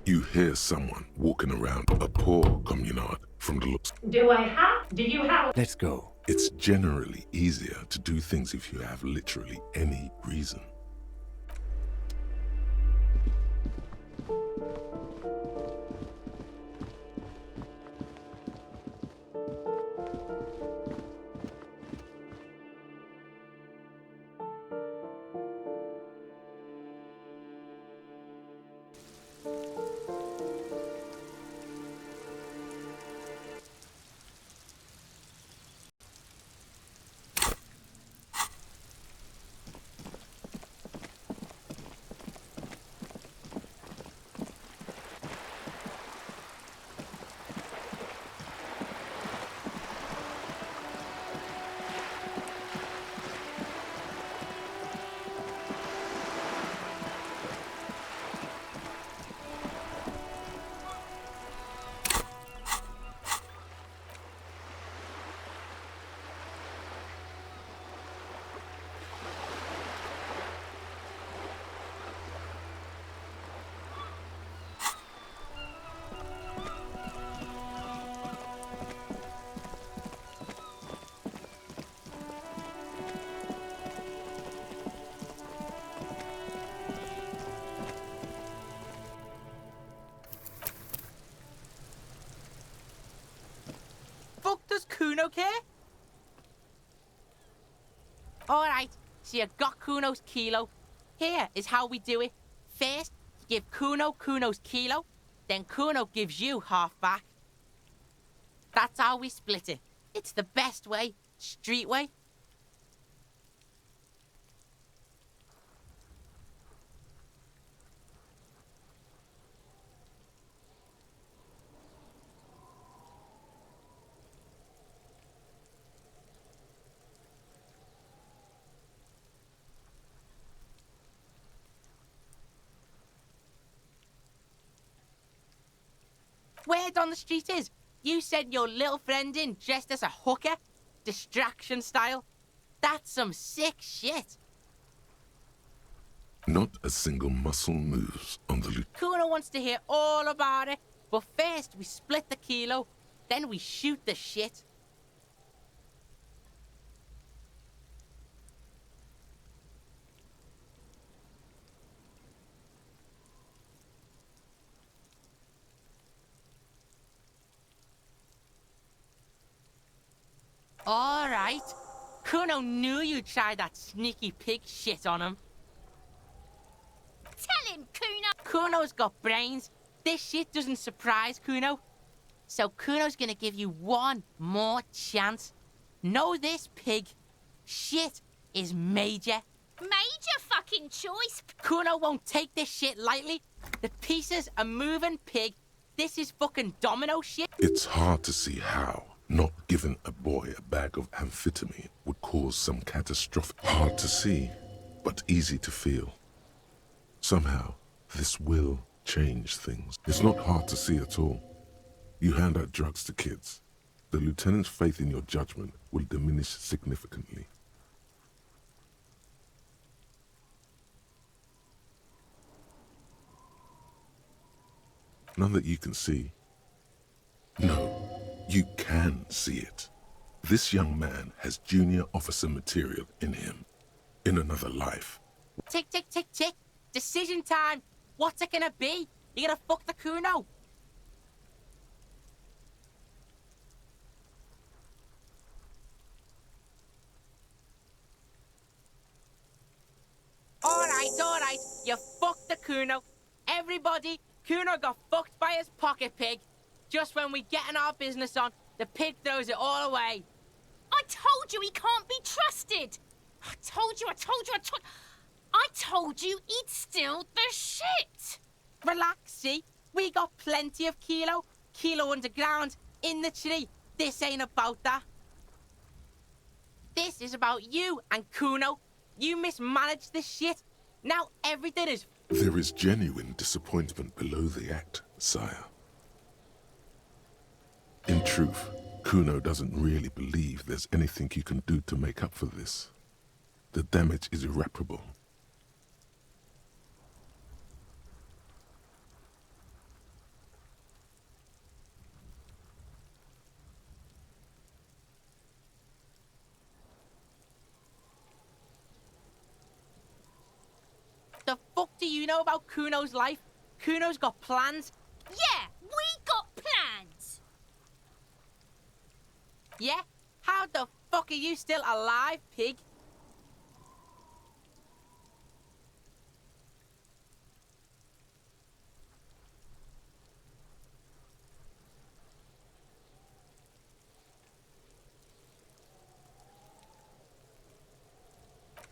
You hear someone walking around a poor communard from the looks. Do you have? Let's go. It's generally easier to do things if you have literally any reason. Fuck does Kuno care? Alright, so you got Kuno's kilo. Here is how we do it. First, you give Kuno Kuno's kilo, then Kuno gives you half back. That's how we split it. It's the best way, street way. Word on the street is, you sent your little friend in dressed as a hooker, distraction style. That's some sick shit. Not a single muscle moves on the loot. Kuno wants to hear all about it, but first we split the kilo, then we shoot the shit. All right. Kuno knew you'd try that sneaky pig shit on him. Tell him, Kuno! Kuno's got brains. This shit doesn't surprise Kuno. So Kuno's gonna give you one more chance. Know this, pig. Shit is major. Major fucking choice. Kuno won't take this shit lightly. The pieces are moving, pig. This is fucking domino shit. It's hard to see how not giving a boy a bag of amphetamine would cause some catastrophic. Hard to see, but easy to feel. Somehow, this will change things. It's not hard to see at all. You hand out drugs to kids. The lieutenant's faith in your judgment will diminish significantly. None that you can see. No, you can see it. This young man has junior officer material in him. In another life. Tick, tick, tick, tick. Decision time. What's it gonna be? You gonna fuck the Kuno? Alright. You fucked the Kuno. Everybody, Kuno got fucked by his pocket pig. Just when we getting our business on, the pig throws it all away. I told you he can't be trusted. I told you he'd steal the shit. Relax, see? We got plenty of kilo. Kilo underground, in the tree. This ain't about that. This is about you and Kuno. You mismanaged this shit. Now everything is... There is genuine disappointment below the act, sire. In truth, Kuno doesn't really believe there's anything you can do to make up for this. The damage is irreparable. do you know about Kuno's life? Kuno's got plans. Yeah, we got plans. Yeah? How the fuck are you still alive, pig?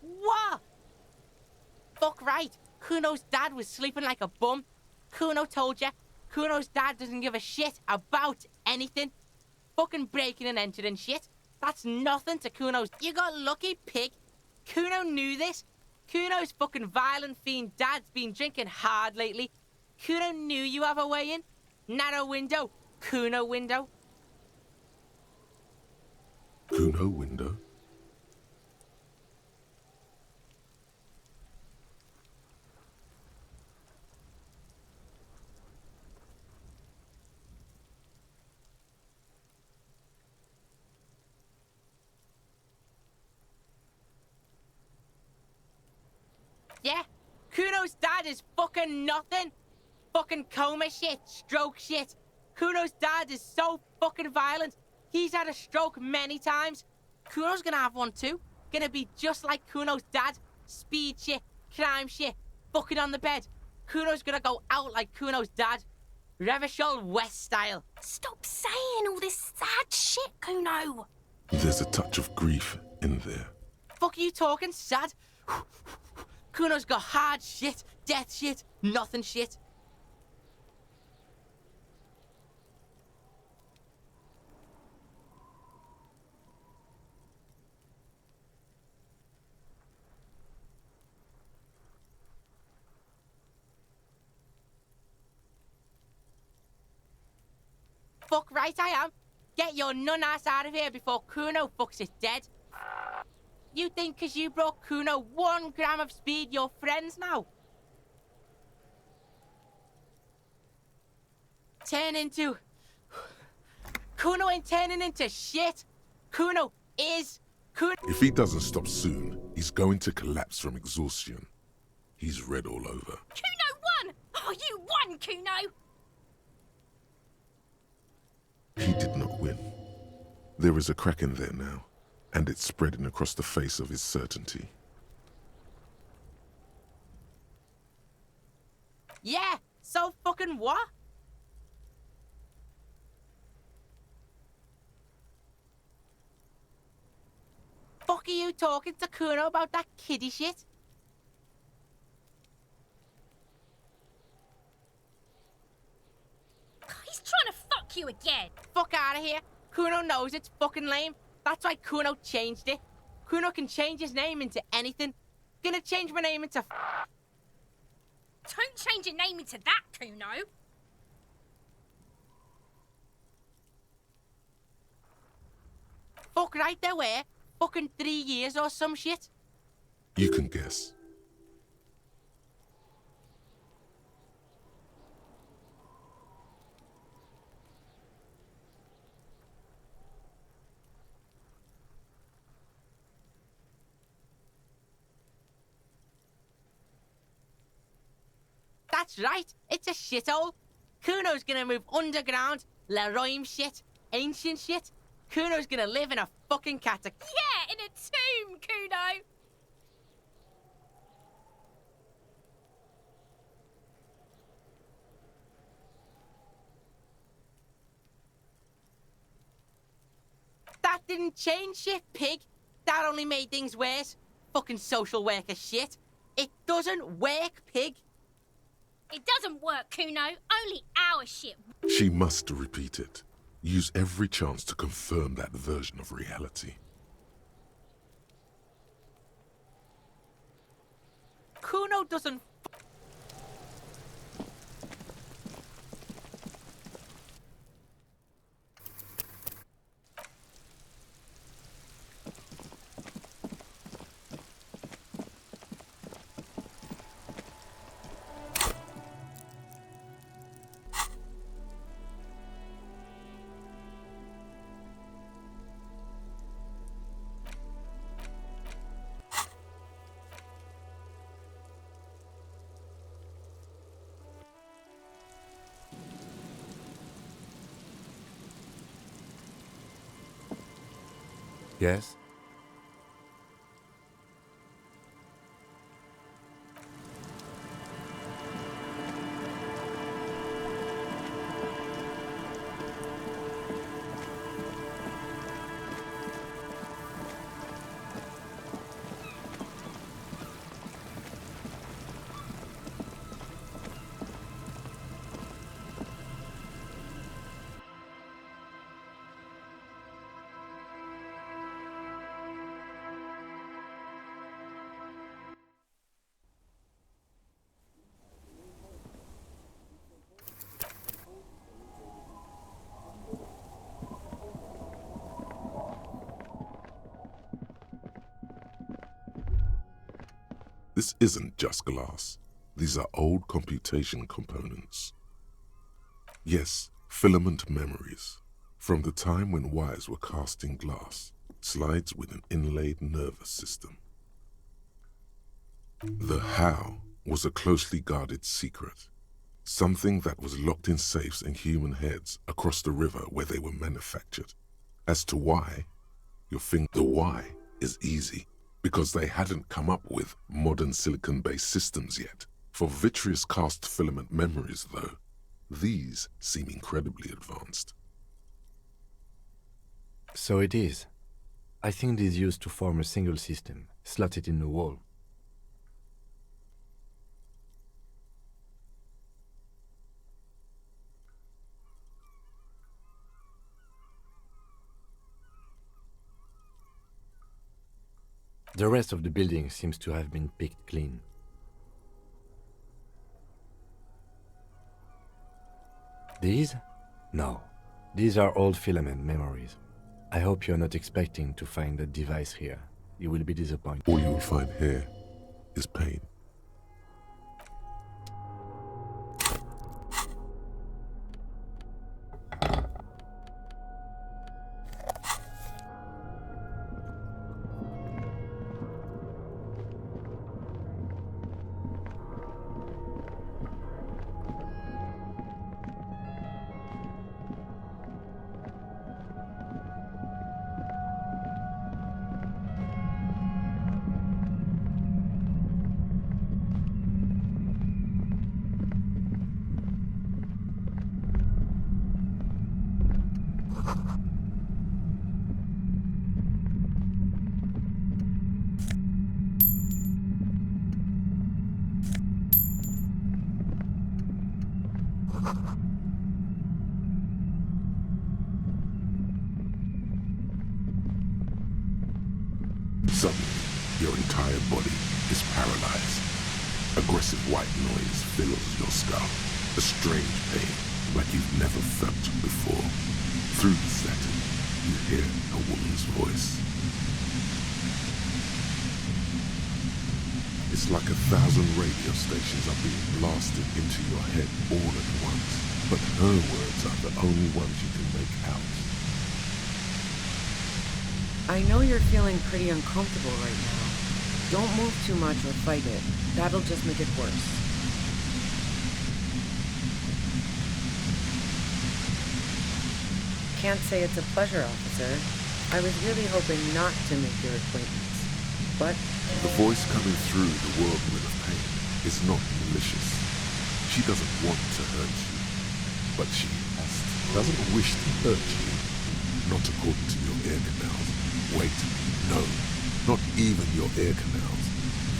What? Fuck right. Kuno's dad was sleeping like a bum. Kuno told ya. Kuno's dad doesn't give a shit about anything. Fucking breaking and entering shit. That's nothing to Kuno's. You got lucky, pig. Kuno knew this. Kuno's fucking violent fiend dad's been drinking hard lately. Kuno knew you have a way in. Narrow window. Kuno window. Kuno window? Yeah? Kuno's dad is fucking nothing. Fucking coma shit, stroke shit. Kuno's dad is so fucking violent. He's had a stroke many times. Kuno's gonna have one too. Gonna be just like Kuno's dad. Speed shit, crime shit, fucking on the bed. Kuno's gonna go out like Kuno's dad. Revachol West style. Stop saying all this sad shit, Kuno. There's a touch of grief in there. Fuck are you talking, sad? Kuno's got hard shit, death shit, nothing shit. Fuck right I am. Get your nun ass out of here before Kuno fucks it dead. You think 'cause you brought Kuno 1 gram of speed, you're friends now? Turn into... Kuno ain't turning into shit. Kuno is... Kuno... If he doesn't stop soon, he's going to collapse from exhaustion. He's red all over. Kuno won! Oh, you won, Kuno! He did not win. There is a crack in there now, and it's spreading across the face of his certainty. Yeah, so fucking what? Fuck are you talking to Kuno about that kiddie shit? He's trying to fuck you again. Fuck out of here. Kuno knows it's fucking lame. That's why Kuno changed it. Kuno can change his name into anything. Gonna change my name into... Don't change your name into that, Kuno. Fuck right there were. Fucking 3 years or some shit. You can guess. That's right. It's a shithole. Kuno's gonna move underground. Leroy shit. Ancient shit. Kuno's gonna live in a fucking catacomb. Yeah, in a tomb, Kuno. That didn't change shit, pig. That only made things worse. Fucking social worker shit. It doesn't work, pig. It doesn't work, Kuno. Only our shit. She must repeat it. Use every chance to confirm that version of reality. Kuno doesn't... Yes? This isn't just glass. These are old computation components. Yes, filament memories. From the time when wires were cast in glass, slides with an inlaid nervous system. The how was a closely guarded secret. Something that was locked in safes in human heads across the river where they were manufactured. As to why, the why is easy, because they hadn't come up with modern silicon-based systems yet. For vitreous cast filament memories, though, these seem incredibly advanced. So it is. I think it is used to form a single system, slotted in the wall. The rest of the building seems to have been picked clean. These? No. These are old filament memories. I hope you're not expecting to find that device here. You will be disappointed. All you will find here is pain. Suddenly, your entire body is paralyzed. Aggressive white noise fills your skull. A strange pain, like you've never felt before. Through the static, you hear a woman's voice. It's like 1,000 radio stations are being blasted into your head all at once. But her words are the only ones you can make out. I know you're feeling pretty uncomfortable right now. Don't move too much or fight it. That'll just make it worse. Can't say it's a pleasure, officer. I was really hoping not to make your acquaintance. But The voice coming through the whirlwind of pain is not malicious. She doesn't want to hurt you, but she doesn't wish to hurt you. Not according to your ear canals. Wait, no, not even your ear canals.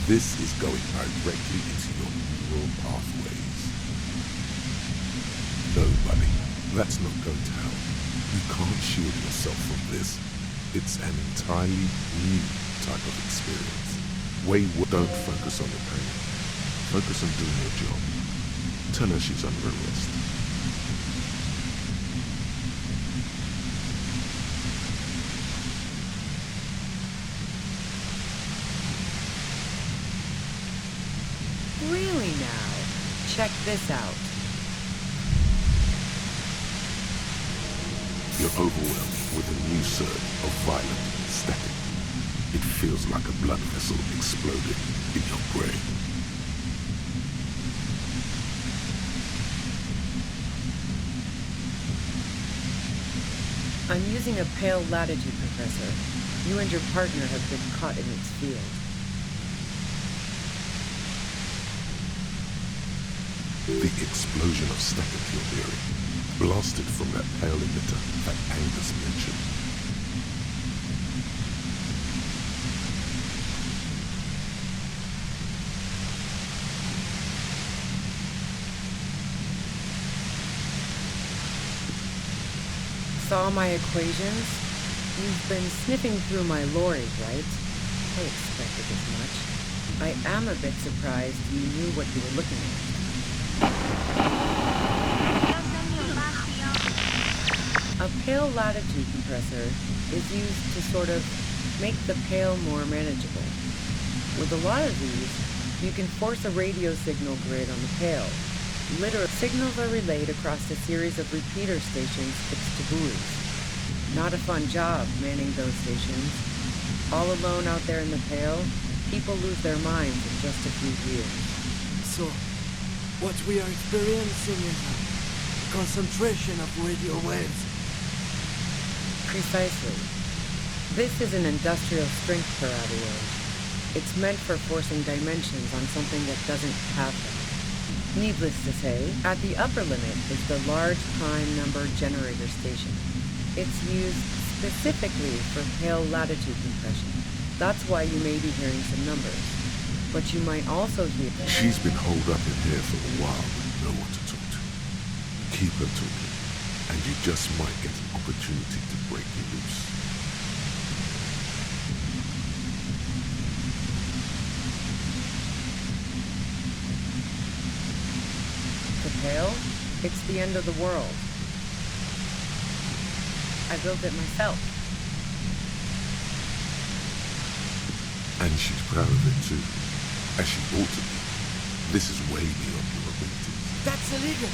This is going directly into your neural pathways. No, buddy, that's not going to help. You can't shield yourself from this. It's an entirely new type of experience. Don't focus on the pain. Focus on doing your job. Tell her she's under arrest. really now, check this out. You're overwhelmed with a new surge of violent static. It feels like a blood vessel exploded in your brain. I'm using a pale latitude compressor. You and your partner have been caught in its field. The explosion of static you're hearing blasted from that pale emitter that Angus mentioned. Saw my equations? You've been sniffing through my lorry, right? I expected as much. I am a bit surprised you knew what you were looking at. A pale latitude compressor is used to sort of make the pale more manageable. With a lot of these, you can force a radio signal grid on the pale. Literal signals are relayed across a series of repeater stations fixed to buoys. Not a fun job manning those stations. All alone out there in the pale, people lose their minds in just a few years. So, what we are experiencing is a concentration of radio waves. Precisely. This is an industrial strength parabola. It's meant for forcing dimensions on something that doesn't have them. Needless to say, at the upper limit is the large prime number generator station. It's used specifically for pale latitude compression. That's why you may be hearing some numbers. But you might also hear... She's been holed up in here for a while with no one to talk to. Keep her talking, and you just might get an opportunity to break you loose. The pale? It's the end of the world. I built it myself. And she's proud of it too, as she ought to be. This is way beyond your abilities. That's illegal.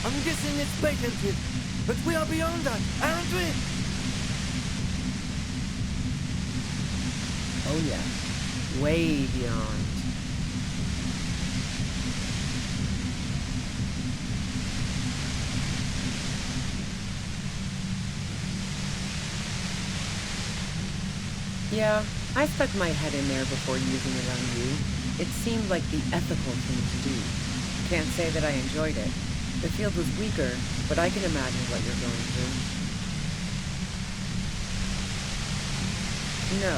I'm guessing it's patented. But we are beyond that, aren't we? Oh yeah. Way beyond. Yeah, I stuck my head in there before using it on you. It seemed like the ethical thing to do. Can't say that I enjoyed it. The field was weaker, but I can imagine what you're going through. No.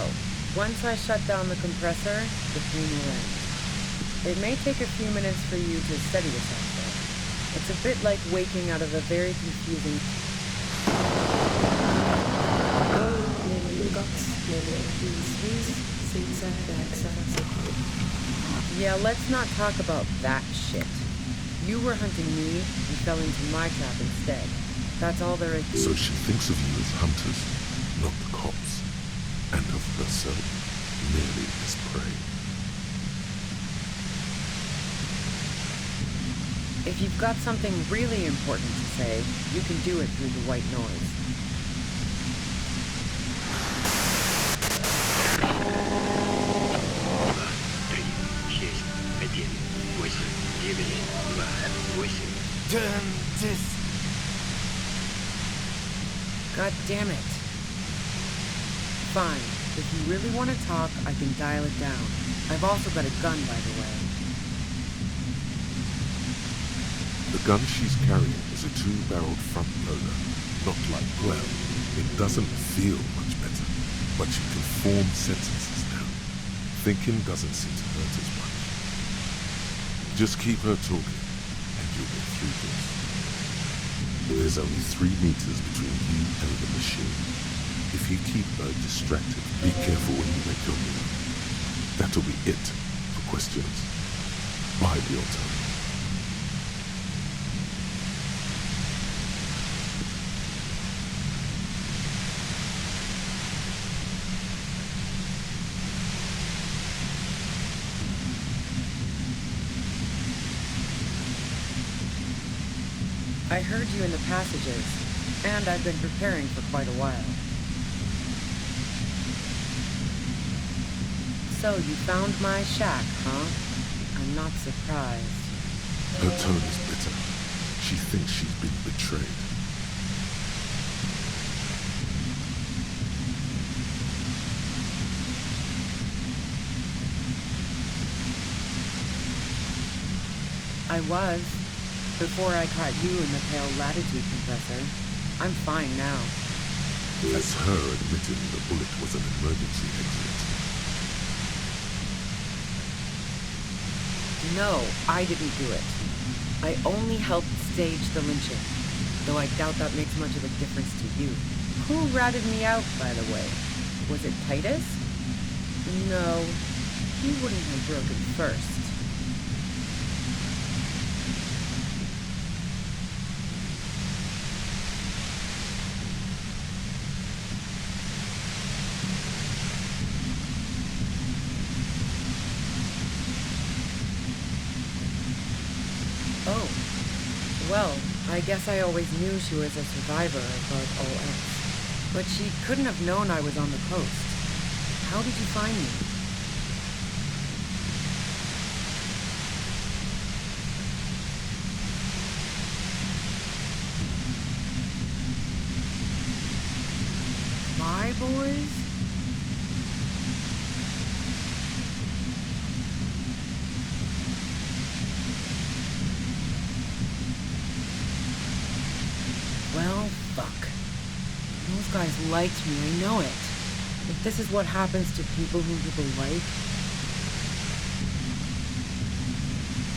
Once I shut down the compressor, the pain will end. It may take a few minutes for you to steady yourself, though. It's a bit like waking out of a very confusing... Yeah, let's not talk about that shit. You were hunting me and fell into my trap instead. That's all there is. So she thinks of you as hunters, not the cops, and of herself merely as prey. If you've got something really important to say, you can do it through the white noise. Damn this. God damn it. Fine. If you really want to talk, I can dial it down. I've also got a gun, by the way. The gun she's carrying is a two-barreled front loader, not like well. It doesn't feel much better, but you can form sentences now. Thinking doesn't seem to hurt as much. Just keep her talking, and you'll get through this. There's only 3 meters between you and the machine. If you keep her distracted, be careful when you make your move. That'll be it for questions. Bide your time. I heard you in the passages, and I've been preparing for quite a while. So you found my shack, huh? I'm not surprised. Her tone is bitter. She thinks she's been betrayed. I was. Before I caught you in the pale latitude compressor. I'm fine now. That's her admitting the bullet was an emergency exit. No, I didn't do it. I only helped stage the lynching, though I doubt that makes much of a difference to you. Who ratted me out, by the way? Was it Titus? No, he wouldn't have broken first. Oh, well, I guess I always knew she was a survivor above all else. But she couldn't have known I was on the coast. How did you find me? My boys? Well, fuck. Those guys liked me, I know it. If this is what happens to people whom people like...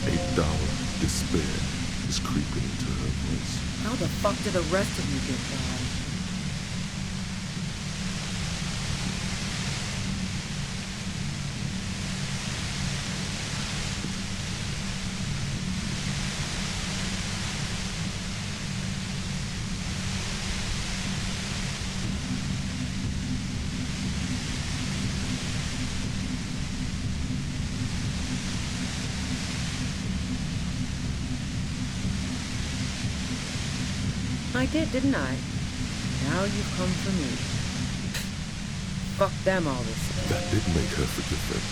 A dull despair is creeping into her voice. How the fuck did the rest of you get by? I did, didn't I? Now you've come for me. Fuck them all this. That did make her forgive them.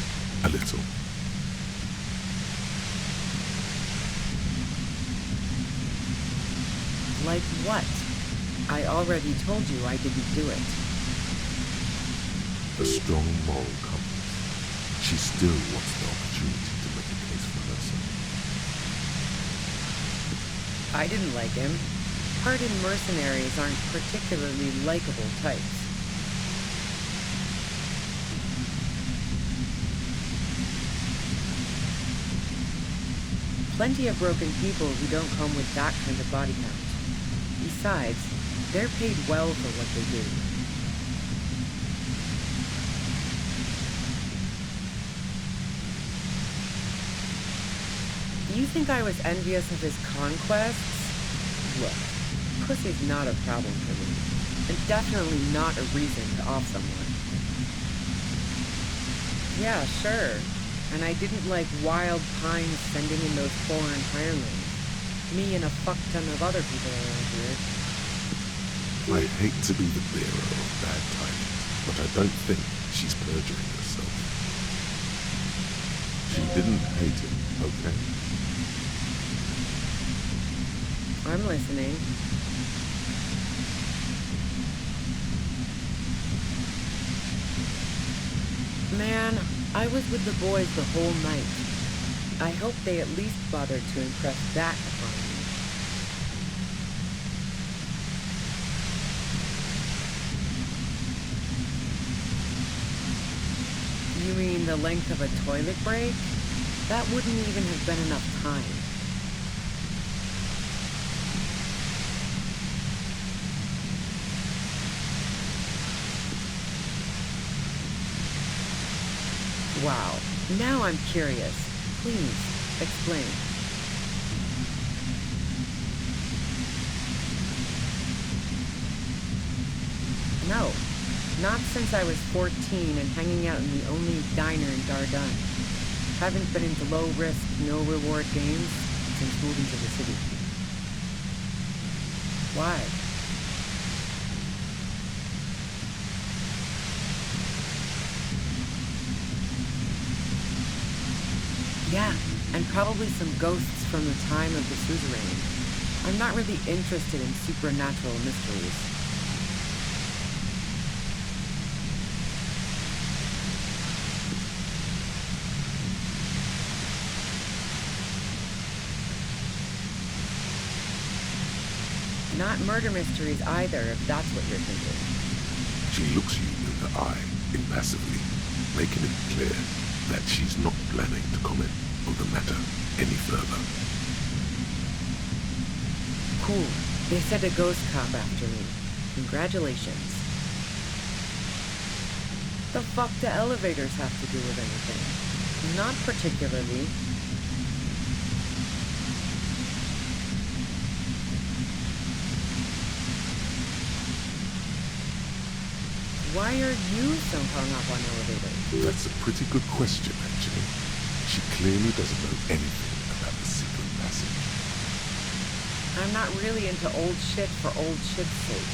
A little. Like what? I already told you I didn't do it. A strong moral compass. She still wants the opportunity to make a case for herself. I didn't like him. Hardened mercenaries aren't particularly likable types. Plenty of broken people who don't come with that kind of body count. Besides, they're paid well for what they do. You think I was envious of his conquests? Look. Pussy's not a problem for me, and definitely not a reason to off someone. Yeah, sure, and I didn't like wild pines sending in those foreign hirelings. Me and a fuck ton of other people around here. I hate to be the bearer of bad tidings, but I don't think she's perjuring herself. She didn't hate him, okay? I'm listening. Man, I was with the boys the whole night. I hope they at least bothered to impress that upon me. You mean the length of a toilet break? That wouldn't even have been enough time. Wow, now I'm curious. Please, explain. No, not since I was 14 and hanging out in the only diner in Dardenne. Haven't been into low-risk, no-reward games since moving to the city. Why? Yeah, and probably some ghosts from the time of the suzerain. I'm not really interested in supernatural mysteries. Not murder mysteries either, if that's what you're thinking. She looks you in the eye impassively, making it clear that she's not planning to comment on the matter any further. Cool. They sent a ghost cop after me. Congratulations. The fuck do elevators have to do with anything? Not particularly. Why are you so hung up on elevators? That's a pretty good question, actually. She clearly doesn't know anything about the secret passage. I'm not really into old shit for old shit's sake.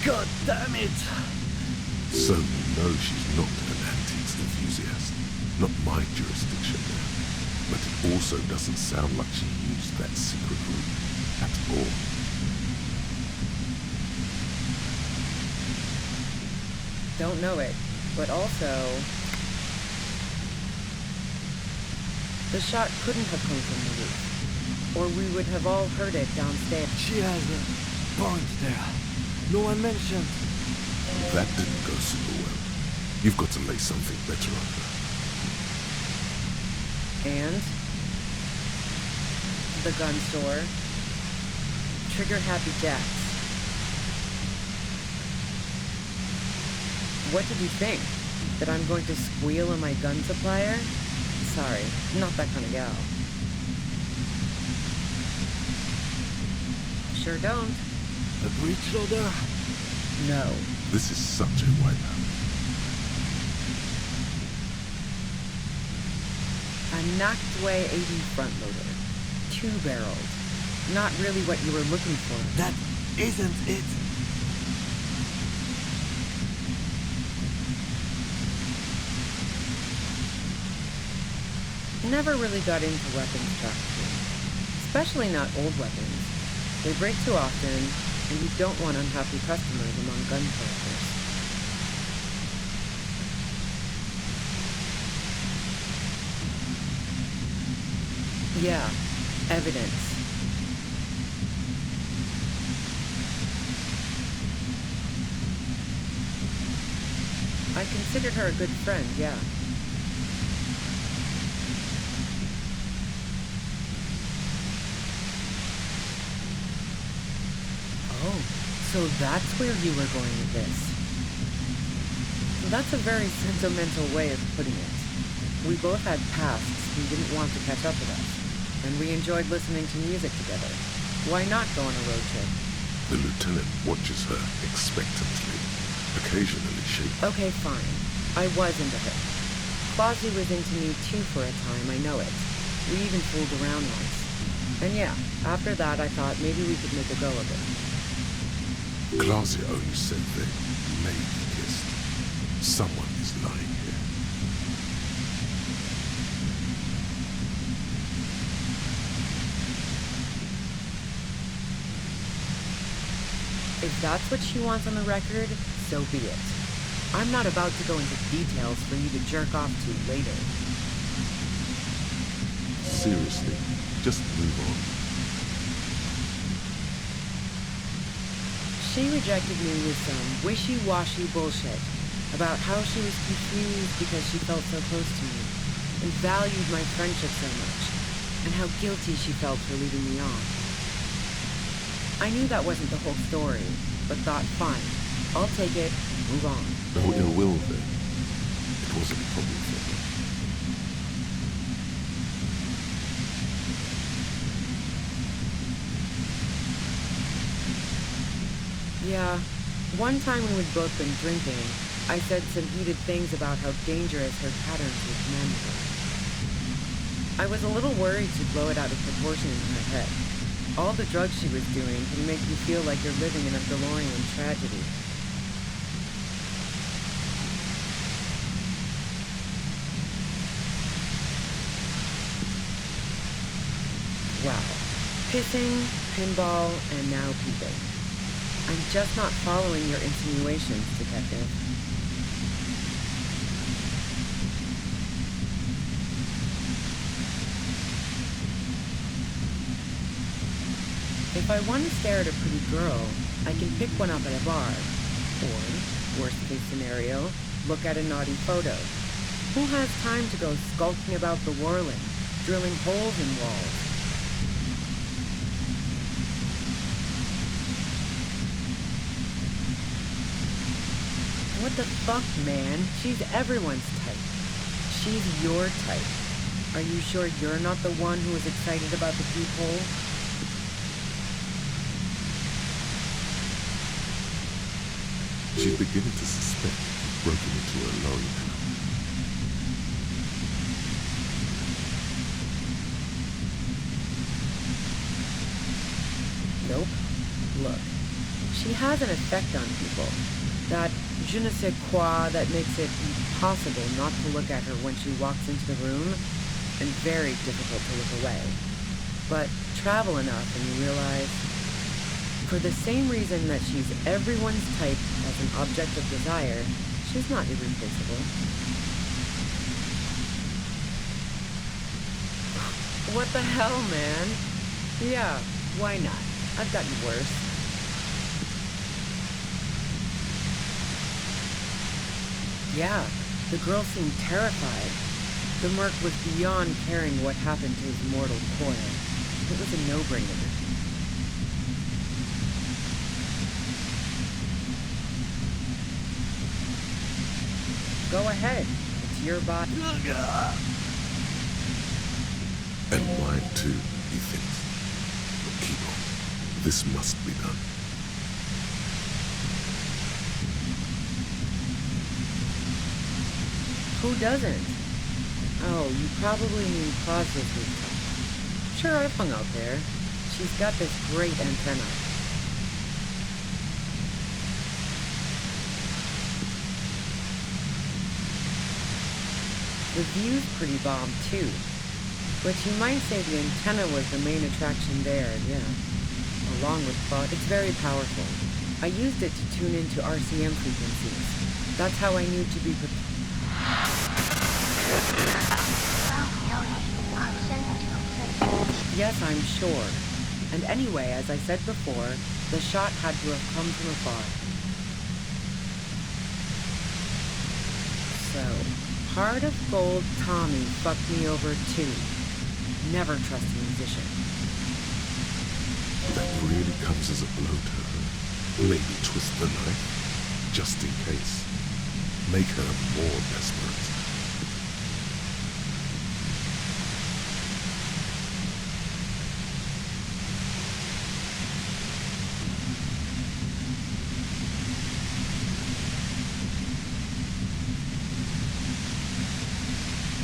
God damn it! So you know she's not an antiques enthusiast. Not my jurisdiction there. But it also doesn't sound like she used that secret route at all. Don't know it, but also... the shot couldn't have come from the roof, or we would have all heard it downstairs. She has a point there. No one mentioned. That didn't go super well. You've got to lay something better on her. And? The gun store. Trigger Happy Jacks. What did you think? That I'm going to squeal on my gun supplier? Sorry, not that kind of gal. Sure don't. A breech loader? No. This is such a wipeout. A Nachtway 80 front loader. 2-barreled. Not really what you were looking for. That isn't it. Never really got into weapons trafficking. Especially not old weapons. They break too often, and you don't want unhappy customers among gun collectors. Yeah, evidence. I considered her a good friend, yeah. Oh, so that's where you were going with this. That's a very sentimental way of putting it. We both had pasts who didn't want to catch up with us, and we enjoyed listening to music together. Why not go on a road trip? The lieutenant watches her expectantly, occasionally shaking. Okay, fine. I was into her. Clausy was into me too for a time, I know it. We even fooled around once. And yeah, after that I thought maybe we could make a go of it. Clausia only said they maybe kissed. Someone is lying here. If that's what she wants on the record, so be it. I'm not about to go into details for you to jerk off to later. Seriously, just move on. She rejected me with some wishy-washy bullshit about how she was confused because she felt so close to me and valued my friendship so much, and how guilty she felt for leaving me on. I knew that wasn't the whole story, but thought, fine, I'll take it, move on. No ill will then. It wasn't a problem for her. Yeah, one time when we'd both been drinking, I said some heated things about how dangerous her patterns with men were. I was a little worried she'd blow it out of proportion in her head. All the drugs she was doing can make you feel like you're living in a DeLorean tragedy. Wow. Pissing, pinball, and now peeping. I'm just not following your insinuations, Detective. If I want to stare at a pretty girl, I can pick one up at a bar. Or, worst case scenario, look at a naughty photo. Who has time to go skulking about the whirling, drilling holes in walls? What the fuck, man? She's everyone's type. She's your type. Are you sure you're not the one who is excited about the peephole? She's beginning to suspect you've broken into her lorry now. Nope. Look, she has an effect on people. That je ne sais quoi that makes it impossible not to look at her when she walks into the room, and very difficult to look away. But travel enough and you realize, for the same reason that she's everyone's type as an object of desire, she's not irreplaceable. What the hell, man? Yeah, why not? I've gotten worse. Yeah, the girl seemed terrified. The merc was beyond caring what happened to his mortal coil. It was a no-brainer. Go ahead. It's your body. And mine too, he thinks. But keep on. This must be done. Who doesn't? Oh, you probably mean Plaza's rooftop. Sure, I've hung out there. She's got this great antenna. The view's pretty bomb, too. But you might say the antenna was the main attraction there, yeah. Along with Plaza. It's very powerful. I used it to tune into RCM frequencies. That's how I knew to be prepared. Yes, I'm sure. And anyway, as I said before, the shot had to have come from afar. So, Heart of Gold Tommy fucked me over too. Never trust a musician. That really comes as a blow to her. Maybe twist the knife, just in case. Make her more desperate.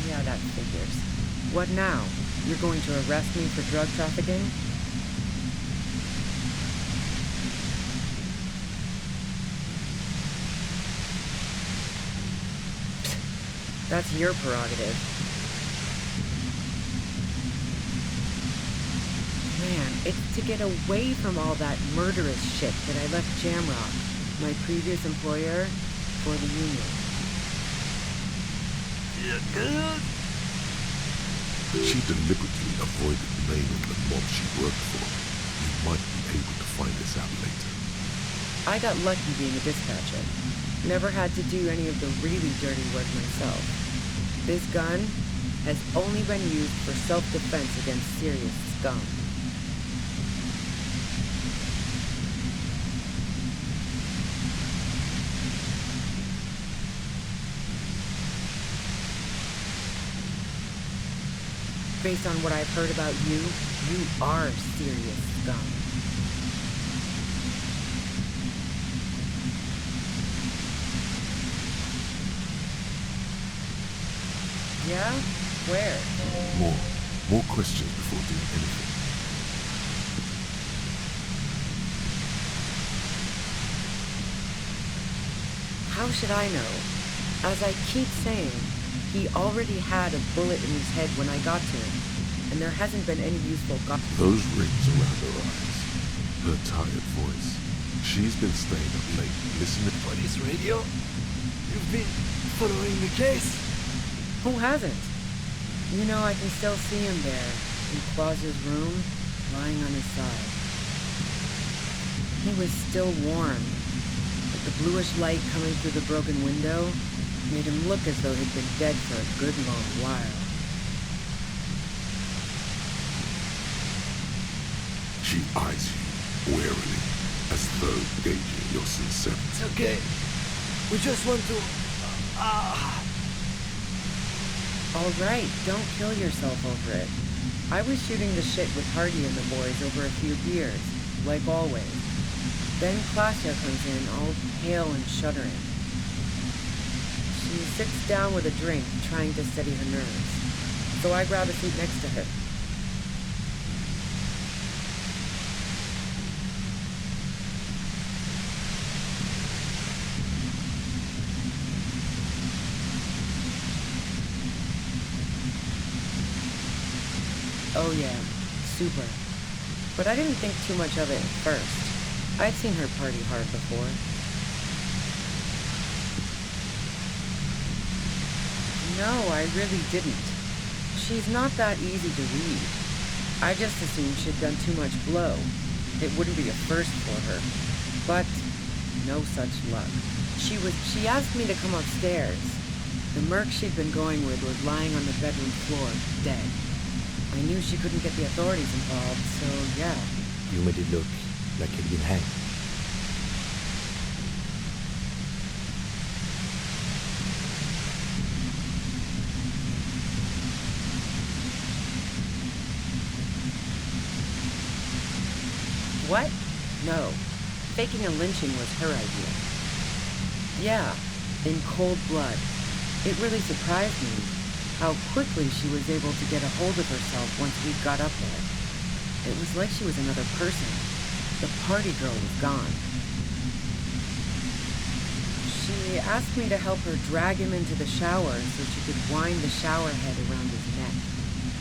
Yeah, that figures. What now? You're going to arrest me for drug trafficking? That's your prerogative. Man, it's to get away from all that murderous shit that I left Jamrock, my previous employer, for the union. She deliberately avoided naming the mob she worked for. You might be able to find this out later. I got lucky being a dispatcher. Never had to do any of the really dirty work myself. This gun has only been used for self-defense against serious scum. Based on what I've heard about you, you are serious scum. Yeah? Where? More questions before doing anything. How should I know? As I keep saying, he already had a bullet in his head when I got to him, and there hasn't been any useful Those rings around her eyes, her tired voice. She's been staying up late listening. Police radio? You've been following the case? Who hasn't? You know, I can still see him there, in Claus's room, lying on his side. He was still warm, but the bluish light coming through the broken window made him look as though he'd been dead for a good long while. She eyes you warily, as though gauging your sincerity. It's okay. We just want to... All right, don't kill yourself over it. I was shooting the shit with Hardy and the boys over a few beers, like always. Then Klasya comes in, all pale and shuddering. She sits down with a drink, trying to steady her nerves. So I grab a seat next to her. Oh yeah, super. But I didn't think too much of it at first. I'd seen her party hard before. No, I really didn't. She's not that easy to read. I just assumed she'd done too much blow. It wouldn't be a first for her. But no such luck. She asked me to come upstairs. The merc she'd been going with was lying on the bedroom floor, dead. I knew she couldn't get the authorities involved, so yeah. You made it look like he'd been hanged. What? No. Faking a lynching was her idea. Yeah, in cold blood. It really surprised me how quickly she was able to get a hold of herself once we got up there. It was like she was another person. The party girl was gone. She asked me to help her drag him into the shower so she could wind the shower head around his neck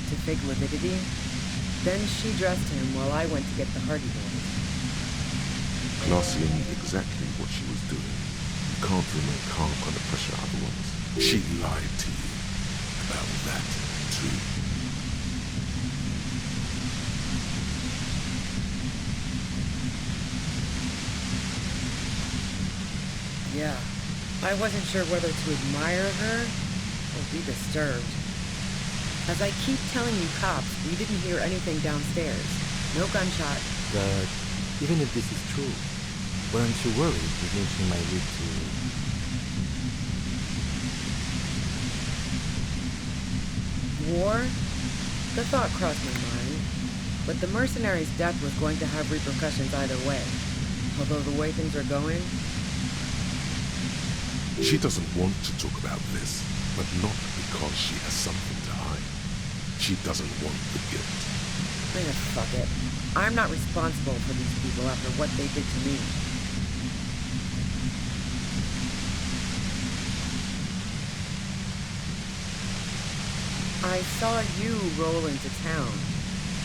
to fake lividity. Then she dressed him while I went to get the Hardy boys. Klasya knew exactly what she was doing. You can't remain calm under pressure otherwise. She lied to you about that, too. Yeah, I wasn't sure whether to admire her or be disturbed. As I keep telling you cops, we didn't hear anything downstairs. No gunshot. But even if this is true, weren't you worried the lynching might lead to... War? The thought crossed my mind. But the mercenary's death was going to have repercussions either way. Although the way things are going... She doesn't want to talk about this, but not because she has something to hide. She doesn't want the guilt. Fuck it. I'm not responsible for these people after what they did to me. I saw you roll into town.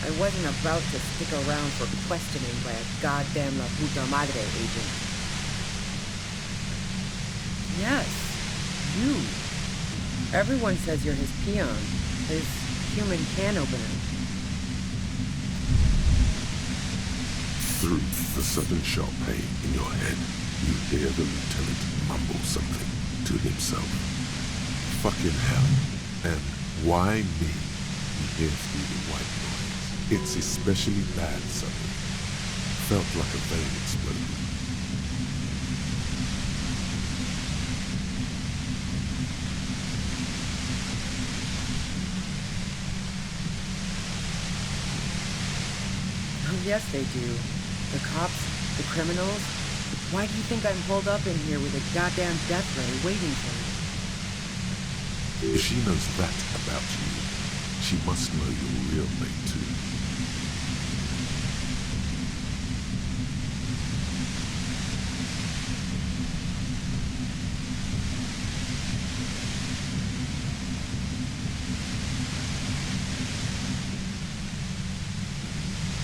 I wasn't about to stick around for questioning by a goddamn La Puta Madre agent. Yes, you. Everyone says you're his peon, his human can opener. Through the sudden sharp pain in your head, you hear the lieutenant mumble something to himself. Fucking hell. And why me? You hear through the white noise. It's especially bad suddenly. Felt like a vein exploded. Oh, yes, they do. The cops, the criminals. Why do you think I'm holed up in here with a goddamn death ray waiting for me? If she knows that about you, she must know your real name too.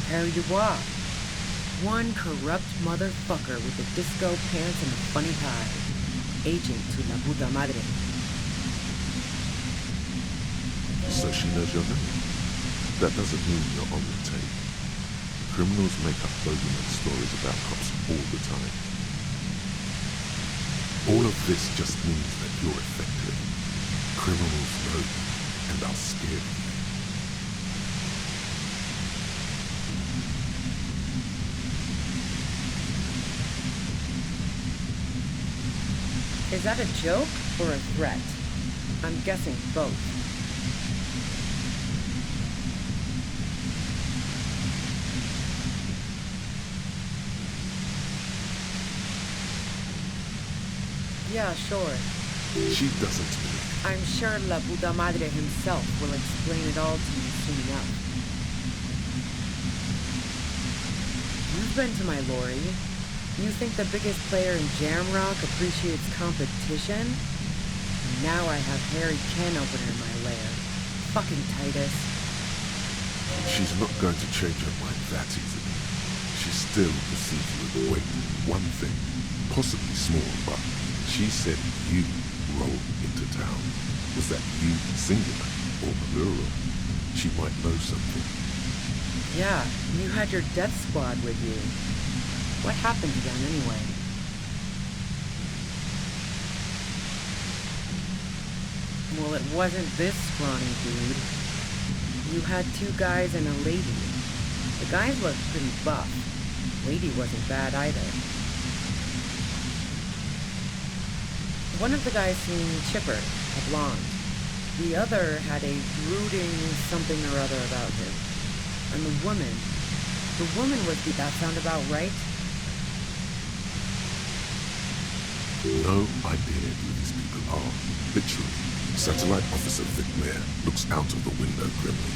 There you are. One corrupt motherfucker with the disco pants and a funny tie. Agent to La Puta Madre. So she knows your name. That doesn't mean you're on the tape. Criminals make up bogeyman stories about cops all the time. All of this just means that you're effective. Criminals know you and are scared of you. Is that a joke or a threat? I'm guessing both. Yeah, sure. She doesn't believe. I'm sure La Puta Madre himself will explain it all to you soon enough. You've been to my lorry. You think the biggest player in Jamrock appreciates competition? And now I have Harry Can opener in my lair. Fucking Titus. She's not going to change her mind that easily. She still perceives you as weight. One thing, possibly small, but she said you rolled into town. Was that you singular or plural? She might know something. Yeah, you had your death squad with you. What happened to them anyway? Well, it wasn't this scrawny dude. You had 2 guys and a lady. The guys looked pretty buff. Lady wasn't bad either. One of the guys seemed chipper, a blonde. The other had a brooding something or other about him. And the woman was, did that sound about right? No idea who these people are. Literally, Satellite Officer Vic Mayer looks out of the window grimly,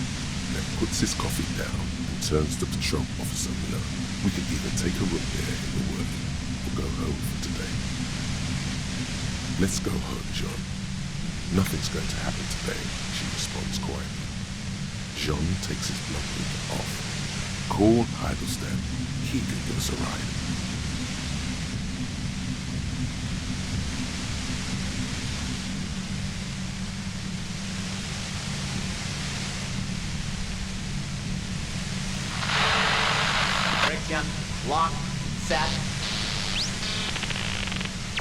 then puts his coffee down and turns to Patrol Officer Miller. We could either take a room here in the working or go home for today. Let's go home, John. Nothing's going to happen today, she responds quietly. John takes his blood pressure off. Call Heidelstein. He can give us a ride. Lock, set.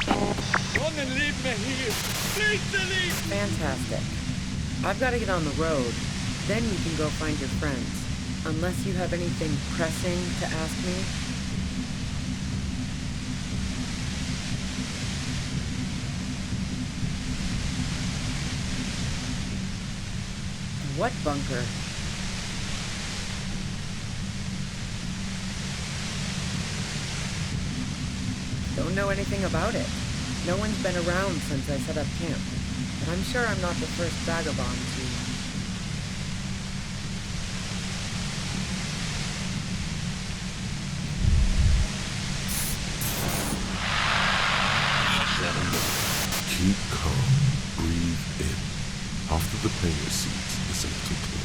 Don't leave me here! Please leave! Fantastic. I've got to get on the road. Then you can go find your friends. Unless you have anything pressing to ask me. What bunker? Don't know anything about it. No one's been around since I set up camp. But I'm sure I'm not the first vagabond to... Keep calm. Breathe in. After the pain recedes, it's a little clearer.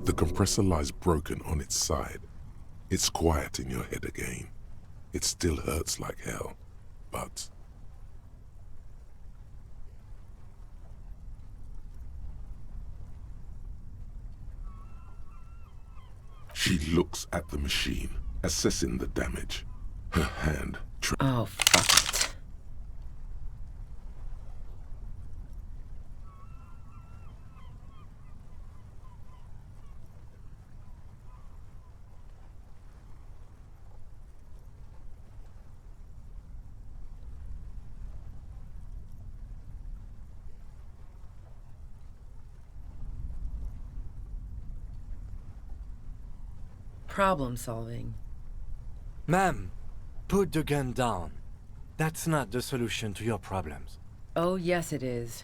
The compressor lies broken on its side. It's quiet in your head again. It still hurts like hell, but... She looks at the machine, assessing the damage. Her hand... Oh, fuck it. Problem solving. Ma'am, put the gun down. That's not the solution to your problems. Oh, yes it is.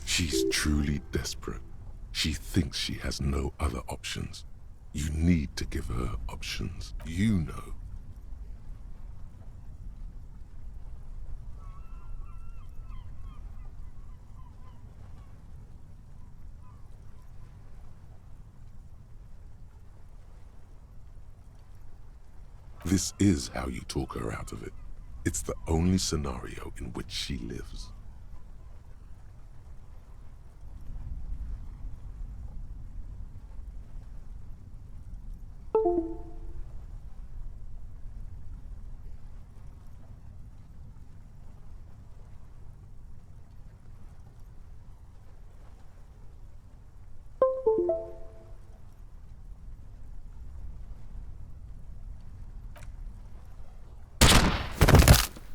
She's truly desperate. She thinks she has no other options. You need to give her options. You know. This is how you talk her out of it. It's the only scenario in which she lives.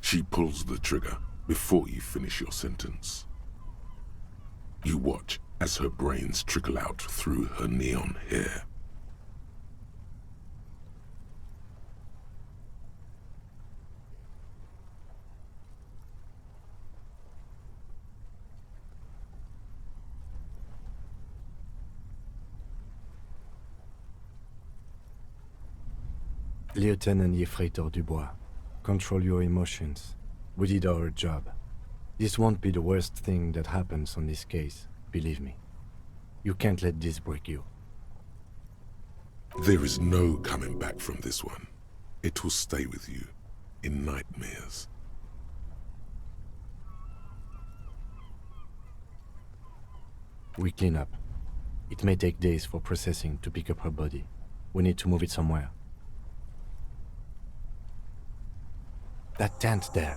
She pulls the trigger before you finish your sentence. You watch as her brains trickle out through her neon hair. Lieutenant Yefreitor Dubois, control your emotions. We did our job. This won't be the worst thing that happens on this case, believe me. You can't let this break you. There is no coming back from this one. It will stay with you in nightmares. We clean up. It may take days for processing to pick up her body. We need to move it somewhere. That tent there.